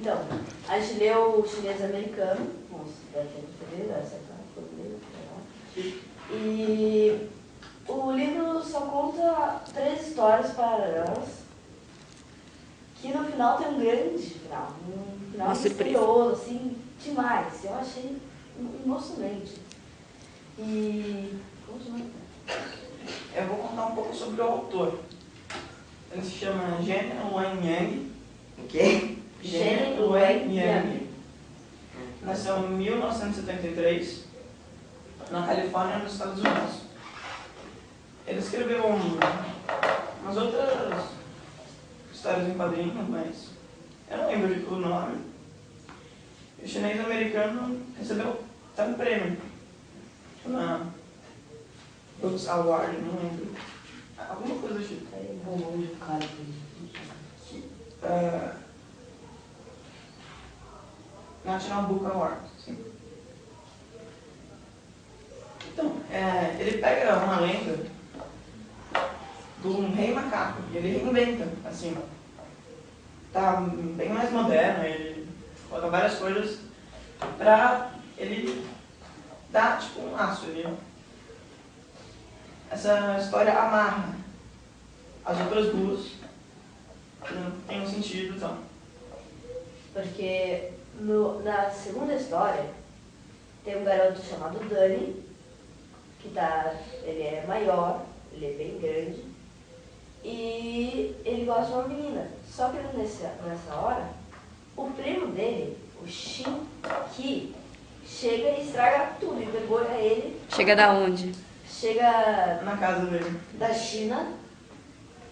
Então, a gente leu o Chinês Americano, nossa, deve ter percebido, essa e o livro só conta 3 histórias paralelas, que no final tem um grande final, um final misterioso, assim, demais. Eu achei emocionante. E... Eu vou contar um pouco sobre o autor. Ele se chama Gene Luen Yang. O quê? Gene Luen Yang. Nasceu em 1973, na Califórnia, nos Estados Unidos. Ele escreveu umas outras histórias em quadrinhos, mas eu não lembro o nome. O Chinês Americano recebeu até um prêmio na Books Award, não lembro. Alguma coisa assim. National Book Award, sim. Então, ele pega uma lenda do rei macaco e ele reinventa, assim. Tá bem mais moderno, ele coloca várias coisas pra ele dar tipo um laço ali. Essa história amarra as outras duas, que não tem um sentido, então. Porque na segunda história tem um garoto chamado Danny, que ele é maior, ele é bem grande, e ele gosta de uma menina. Só que nessa hora, o primo dele, o Shin Ki, chega e estraga tudo, e pegou ele. Chega da onde? Chega na casa dele, da China,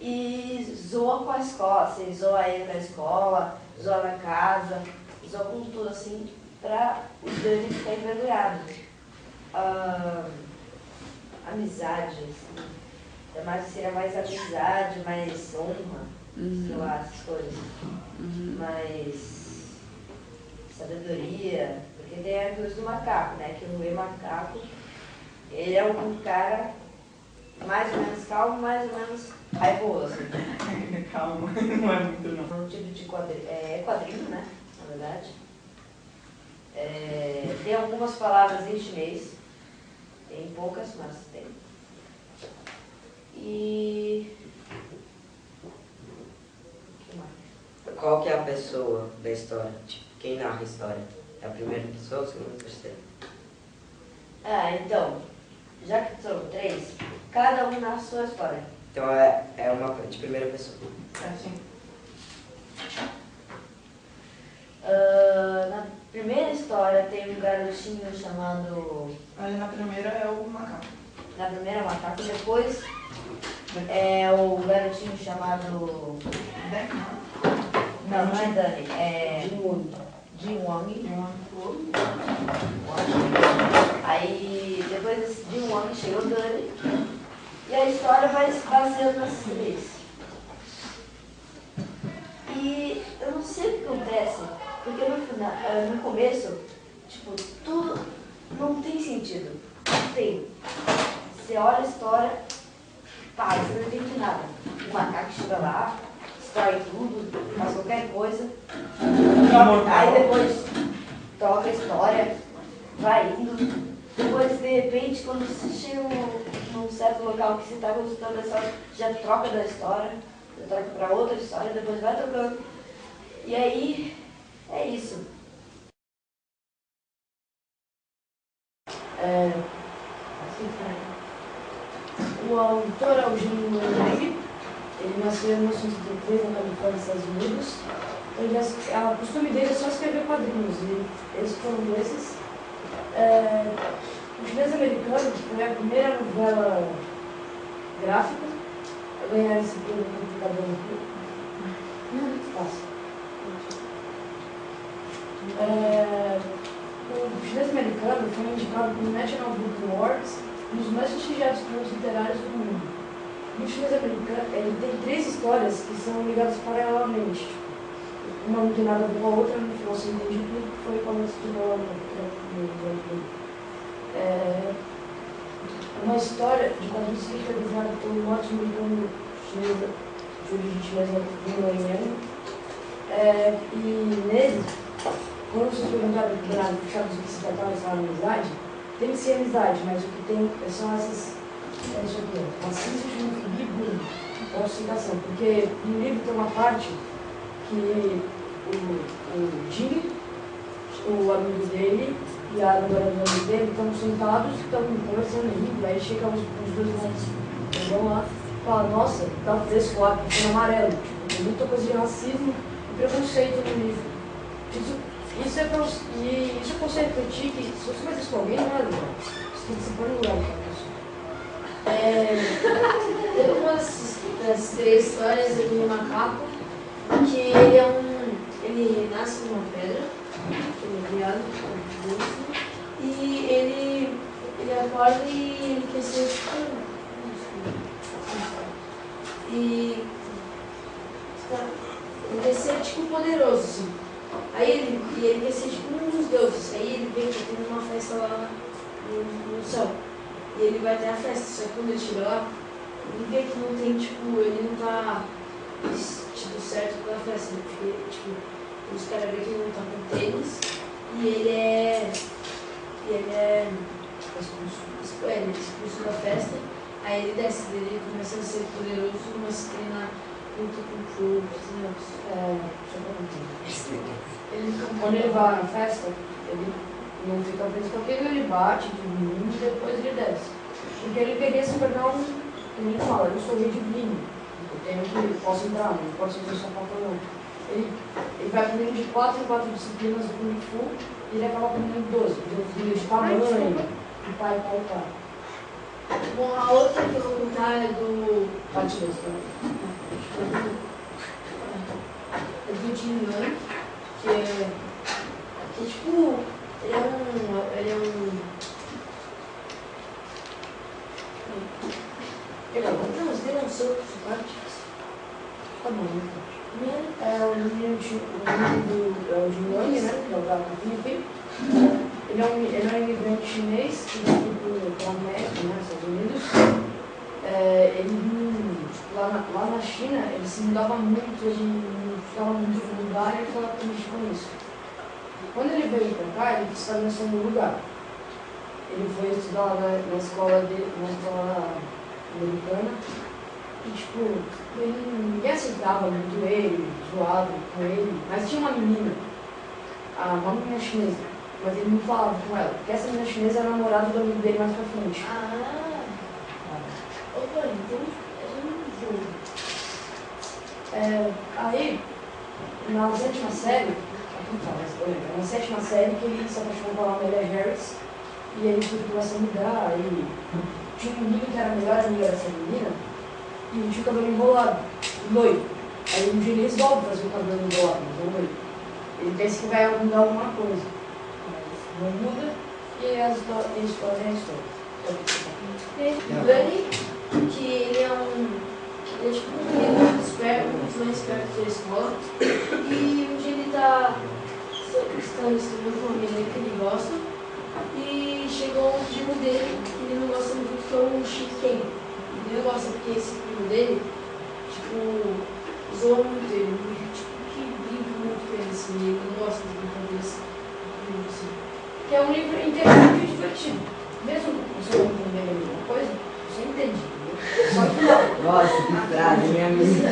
e zoa com a escola, assim, zoa ele na escola, zoa na casa, zoa com tudo assim, pra o Danny ficar envergonhado. Amizade, assim, seria mais amizade, mais honra, sei lá, essas coisas. Mais sabedoria, porque tem a coisa do macaco, né, que o rei macaco, ele é um cara mais ou menos calmo, mais ou menos raivoso. Calma, não é muito não. Um tipo de quadrinho, quadrinho, né, na verdade. Tem algumas palavras em chinês, tem poucas, mas tem. E... o que mais? Qual que é a pessoa da história? Tipo, quem narra a história? É a primeira pessoa, a segunda, a terceira? Então, já que são 3, cada um narra a sua história. Então é uma de primeira pessoa. Sim. Na primeira história tem um garotinho chamado... Aí na primeira é o macaco. Na primeira macaco, depois é o garotinho chamado... Não, não é Dani, é... Jin Wang. Aí depois desse Jin Wang chegou o Dani. E a história vai se baseando nas 3. E eu não sei o que acontece, porque no começo, tipo, tudo não tem sentido. Não tem. Você olha a história, pá, você não entende nada. O macaco chega lá, destrói tudo, faz qualquer coisa. Aí depois toca a história, vai indo. Depois, de repente, quando você chega num certo local que você está gostando da história, já troca da história, já troca para outra história, depois vai trocando. E aí, é isso. O autor é o Jim Wang. Ele nasceu em 1973 na Califórnia, Estados Unidos. O costume dele é só escrever quadrinhos, e esses foram esses. O Chinês Americano foi a primeira novela gráfica a ganhar esse prêmio que está dando aqui. Muito fácil. O Chinês Americano foi indicado para o National Book Awards, um dos mais prestigiados prêmios literários do mundo. No Chinês Americano, ele tem 3 histórias que são ligadas paralelamente. Uma não tem nada a ver com a outra, no final você entende tudo que foi quando se desenvolveu. Uma história de quadrinhos que foi desenhada por um norte-americano chinês, de origem chinesa, Jin Wang. E nele, quando vocês perguntaram do Bernardo Puxado do que se tratava essa amizade, tem que ser amizade, mas o que tem são essas. É isso aqui, ó. Racismo, xenofobia e bullying. Falsificação. Porque no livro tem uma parte que o Jimmy, o amigo dele e a namoradora dele estão sentados, estão conversando ali, aí chegam os dois eles vão lá e falam, nossa, tá fresco lá, porque tem amarelo. Tipo, tem muita coisa de racismo e preconceito no livro. Isso é pra você refletir que se você faz isso com alguém, não é legal. Você tem que se pôr no lugar daquela pessoa. Tem uma das 3 histórias do macaco, que ele nasce numa pedra, ele é criado por Deus, e ele acorda e ele quer ser ele quer ser tipo poderoso, assim. Aí ele quer ser tipo um dos deuses. Aí ele vê que tem uma festa lá no céu. E ele vai ter a festa, só que quando ele chega lá, ele vê que não tem, tipo, ele não tá vestido certo pela festa, né? Porque, tipo, os caras veem que ele não tá com tênis e ele é expulso da festa. Aí ele desce dele, ele começa a ser poderoso, começa a treinar muito com fogo, Quando ele vai na festa, ele não fica preso com aquilo, ele bate todo mundo e depois ele desce. Porque ele queria se tornar como ele fala, eu sou rei de blinho. Eu tenho que, posso entrar, não posso ser só não. Ele vai aprendendo de 4 em 4 disciplinas do Kung Fu e ele acaba aprendendo 12. Ele de tamanho, de pai e pai. Bom, a outra que eu vou contar é do Partidas também. É do Jin Lang, que tipo, ele é um não, você não sou essa parte. Tá bom, é o menino do Jin Lang, né? Que é o da Filipe. Ele é um imigrante chinês que veio para a América, né, Estados Unidos. Lá na China, ele se mudava muito, ele ficava muito no lugar e ele falava para mexer com isso. Quando ele veio para cá, ele se estabeleceu no lugar. Ele foi estudar lá na escola americana e, tipo, ninguém aceitava muito ele, zoava com ele, mas tinha uma menina, uma menina chinesa. Mas ele não falava com ela, porque essa menina chinesa era namorada do amigo dele mais pra frente. Opa, então aí, na 7ª série, na 7ª série que ele se apaixonou pela Amelia Harris e ele começou a mudar e tinha um menino que era melhor amigo dessa menina e ele tinha o cabelo enrolado, loiro. Aí um dia ele resolve fazer o cabelo enrolado, mas não loiro. Ele pensa que vai mudar alguma coisa. Não muda e a história é a história. o Dani, que ele é tipo um menino muito esperto, muito mais esperto que a escola. E um dia ele está estudando com uma menina que ele gosta. E chegou um primo dele que ele não gosta muito, que é o Shiken. Ele não gosta porque esse primo dele, tipo, zoa muito ele, tipo, que brinca muito com ele, assim, ele não gosta de brincar desse primo, assim. Que é um livro interessante e divertido. Mesmo você não entender a mesma coisa, você entende. Só que não. Nossa, que frase, minha amiga.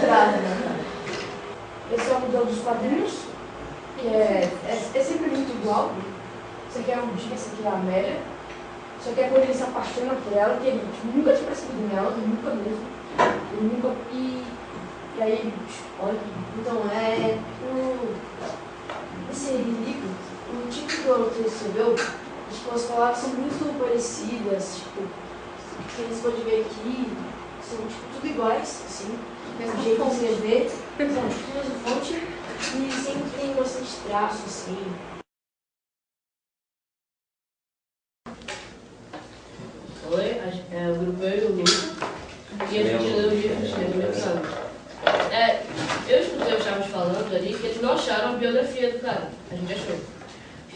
Esse é o Museu dos Quadrinhos, que é sempre muito igual. Esse aqui é o Dia, esse aqui é a Amélia. Só que é quando ele se apaixona por ela, que ele nunca tinha percebido nela, nunca mesmo. Ele nunca. E aí, olha. Então, esse livro, o tipo que o autor escreveu, tipo, as palavras são muito parecidas, tipo, que eles podem ver aqui, são tipo, tudo iguais, assim, mesmo jeito de escrever, são tipo mesma fonte, e sempre tem bastante traço, assim. Oi, o grupo eu e o Luca, e a gente leu o livro de Nebuchadnezzar. Eu escutei o Chaves falando ali que eles não acharam a biografia do cara. A gente achou.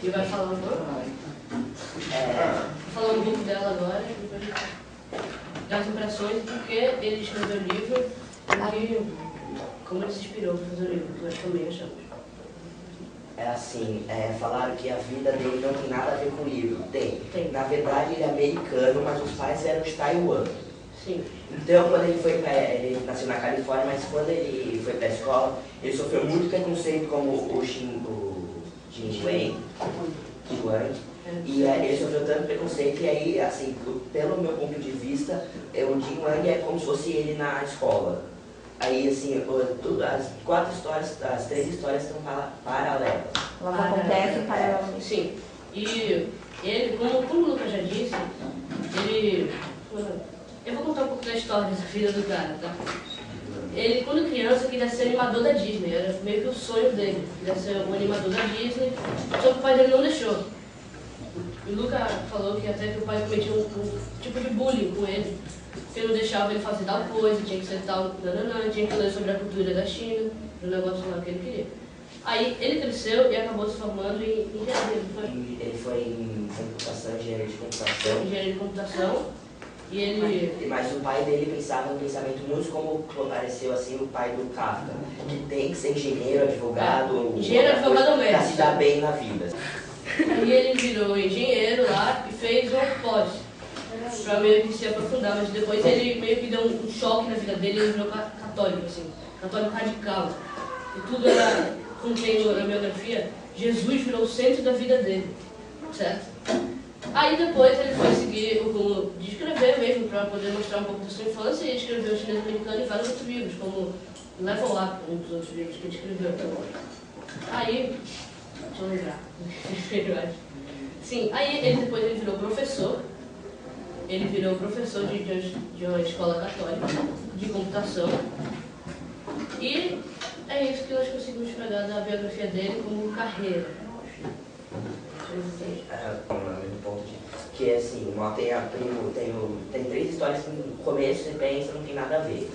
E vai falando um pouco dela agora, e depois das impressões, porque ele escreveu o livro e como ele se inspirou para fazer o livro. Nós também achamos. É assim, falaram que a vida dele não tem nada a ver com o livro. Tem. Tem. Na verdade, ele é americano, mas os pais eram de Taiwan. Sim. Então, quando ele nasceu na Califórnia, mas quando ele foi para a escola, ele sofreu muito preconceito como o Jin Wang. E ele sofreu tanto preconceito, e aí, assim, pelo meu ponto de vista, o Jin Wang é como se fosse ele na escola. Aí, assim, as 3 histórias estão paralelas. Elas acontecem paralelamente. Sim. E ele, como o Lucas já disse, eu vou contar um pouco da história dessa filha do cara, tá? Ele, quando criança, queria ser animador da Disney, era meio que o sonho dele, queria ser um animador da Disney, só que o pai dele não deixou. E o Lucas falou que até que o pai cometia um tipo de bullying com ele, porque não deixava ele fazer tal coisa, tinha que ser tal, tinha que ler sobre a cultura da China, o negócio lá que ele queria. Aí ele cresceu e acabou se formando em engenharia. Ele foi em computação, engenharia de computação. Engenharia de computação. E ele... Mas o pai dele pensava um pensamento muito como pareceu assim o pai do Kafka, que tem que ser engenheiro, advogado, engenheiro, advogado mesmo, para se dar bem na vida. Aí ele virou engenheiro lá e fez um pós, para meio que se aprofundar, mas depois ele meio que deu um choque na vida dele, ele virou católico, assim, católico radical. E tudo era, como tem na biografia, Jesus virou o centro da vida dele, certo? Aí depois ele foi seguir o rumo de escrever mesmo, para poder mostrar um pouco da sua infância, e escreveu O Chinês Americano e vários outros livros, como Level Up, um dos outros livros que ele escreveu. Aí, deixa eu lembrar, sim, aí depois ele virou professor, de uma escola católica, de computação, e é isso que nós conseguimos pegar da biografia dele como carreira. Que assim, tem 3 histórias que no começo você pensa não tem nada a ver.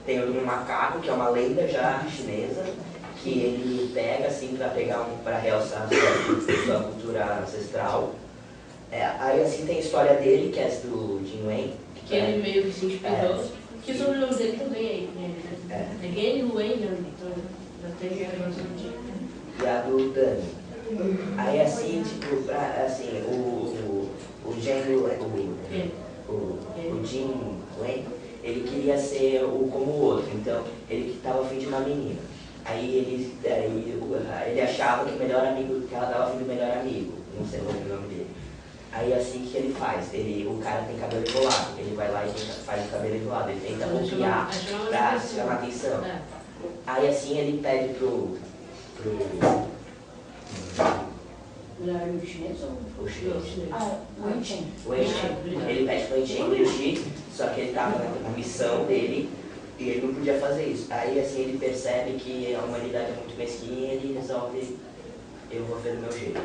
Tem o do macaco, que é uma lenda já chinesa, que ele pega assim para realçar a sua cultura ancestral. Aí assim tem a história dele, que é essa do Jin Wang. Que ele meio que se inspirou, que o sobrenome dele também é Gen Luen, então já tem a relação de... E a do Dani. Aí assim, tipo, o Jin Wang, ele queria ser como o outro, então ele que estava afim de uma menina. Aí ele achava que o melhor amigo, que ela estava afim do melhor amigo, não sei o nome dele. Aí assim, o que ele faz? O cara tem cabelo enrolado, ele vai lá e faz o cabelo enrolado, ele tenta copiar pra chamar atenção. Aí assim ele pede pro O chinês ou o chinês. o Wenchen. Ele pede pro Wenchen dirigir, só que ele estava na missão dele e ele não podia fazer isso. Aí assim ele percebe que a humanidade é muito mesquinha e ele resolve, eu vou ver do meu jeito.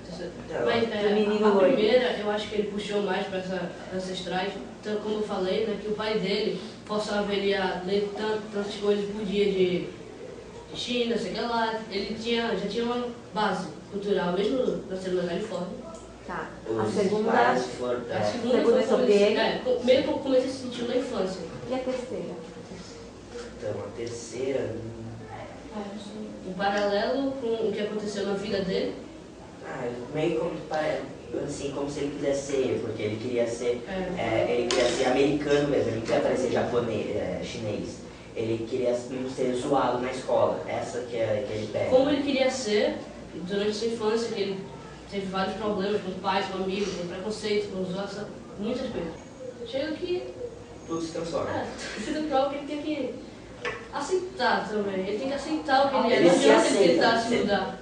Então, mas a primeira, eu acho que ele puxou mais para essas ancestrais, então, como eu falei, né, que o pai dele forçava ele a ler tantas coisas por dia de China, sei lá, ele já tinha uma base cultural, mesmo nascendo na Califórnia. Tá. Os A segunda pais foram, segunda é sobre ele. Meio que eu comecei a se sentir na infância. E a terceira? Então, a terceira... Em paralelo com o que aconteceu na vida dele. Meio como, assim, como se ele quisesse ser, porque ele queria ser americano mesmo, ele não queria parecer japonês, chinês. Ele queria não ser zoado na escola, essa que ele pega. Como ele queria ser, durante sua infância, que ele teve vários problemas com pais, com amigos, com preconceito, com zoação, muitas coisas. Chega que... Tudo se transforma. Tudo próprio, ele tem que aceitar também. Ele tem que aceitar o que ele é. Ele Não se adianta ele aceita. tentar se mudar.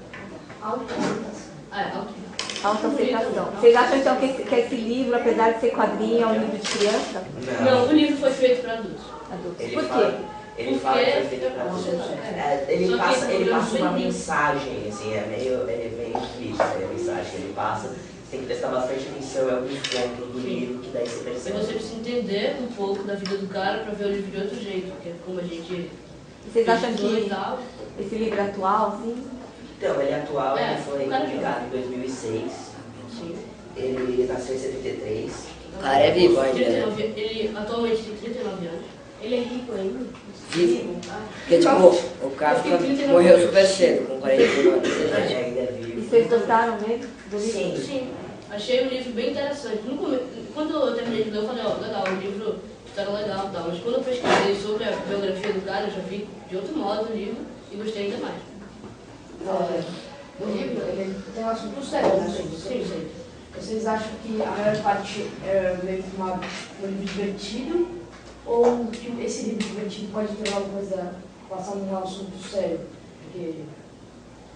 Autoaceitação. Vocês acham então que esse livro, apesar de ser quadrinho, é um livro de criança? Não, o livro foi feito para adultos. Por quê? Ele fala que foi feito para adultos. Ele passa uma mensagem, assim, ele é meio explícito, a mensagem que ele passa. Você tem que prestar bastante atenção em alguns pontos do livro, que daí você E percebe. você precisa entender um pouco da vida do cara para ver o livro de outro jeito, que é como a gente... Vocês acham pesquisou que e tal. esse livro é atual, assim? Então, ele é atual, ele foi o cara publicado em 2006. Sim. Ele nasceu em 73. O cara é vivo ainda. Ele atualmente tem 39 anos. Ele é rico ainda? Vivo. Porque, tipo, o Kafka morreu super cedo, com 41 anos. Ele ainda é vivo. E vocês gostaram mesmo do livro? Sim. Sim. Achei o livro bem interessante. Quando eu terminei de ler, eu falei, ó, legal, o livro história legal e tal. Mas quando eu pesquisei sobre a biografia do cara, eu já vi de outro modo o livro e gostei ainda mais. O livro, ele tem um assunto sério, né? Sim. Vocês acham que a maior parte é meio que um livro divertido? Ou que esse livro divertido pode ter alguma coisa passando um assunto sério? Porque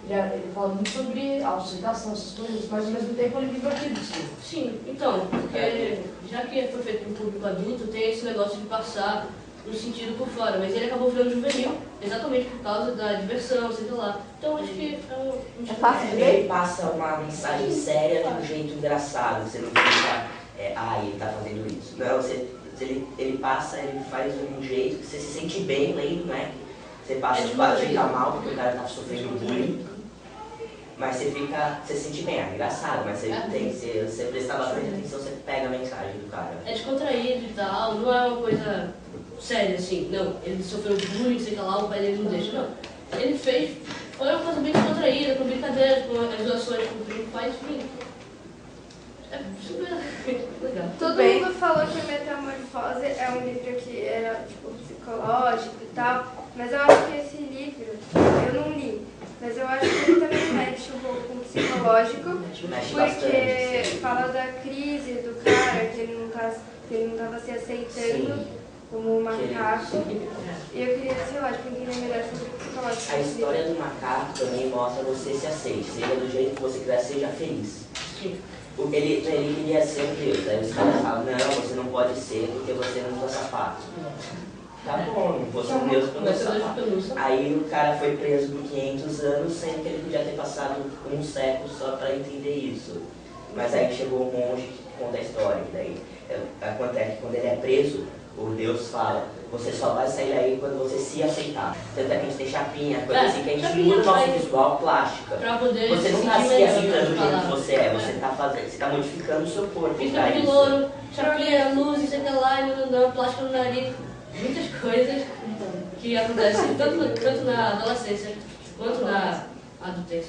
ele fala muito sobre autocitação, essas coisas, mas ao mesmo tempo é um livro divertido. Sim, então, porque já que foi feito para o público adulto, tem esse negócio de passar um sentido por fora, mas ele acabou virando juvenil, exatamente por causa da diversão, sei lá. Então acho que é um... É fácil de Ele ler? passa uma mensagem séria de um jeito engraçado, você não fica, ele tá fazendo isso. Não, ele passa, ele faz de um jeito que você se sente bem lendo, né? Você passa, claro, fica mal porque o cara tá sofrendo bullying, mas você se sente bem, é engraçado, mas você prestar bastante atenção, você pega a mensagem do cara. É descontraído e tal, não é uma coisa séria assim, não. Ele sofreu bullying, sei lá, o pai dele não deixa, não. Ele fez, foi uma coisa bem descontraída, com brincadeiras, com as doações que o primo faz, enfim. É super legal. Todo mundo falou que Metamorfose é um livro que era tipo psicológico e tal, mas eu acho que esse livro, eu não li, mas eu acho que ele também mexe um pouco com o psicológico, porque fala da crise do cara, que ele não estava se aceitando como um macaco. E eu queria, sei lá, entender melhor sobre o psicológico. A história do macaco também mostra você se aceite, seja do jeito que você quiser, seja feliz. Ele queria ser um Deus, aí os caras falam, não, você não pode ser porque você não usa sapato. Tá bom, não vou ser um Deus porque não usa sapato. Aí o cara foi preso por 500 anos, sendo que ele podia ter passado um século só para entender isso. Mas aí chegou um monge que conta a história, e daí acontece que quando ele é preso, o Deus fala, você só vai sair aí quando você se aceitar. Tanto é que a gente tem chapinha, coisa assim que a gente muda o nosso visual plástica. Você não está se aceitando do jeito que você é, você está modificando o seu corpo. Fica de louro, chapinha, luz, sei lá, não, plástico no nariz, muitas coisas que acontecem tanto na adolescência quanto na adultez.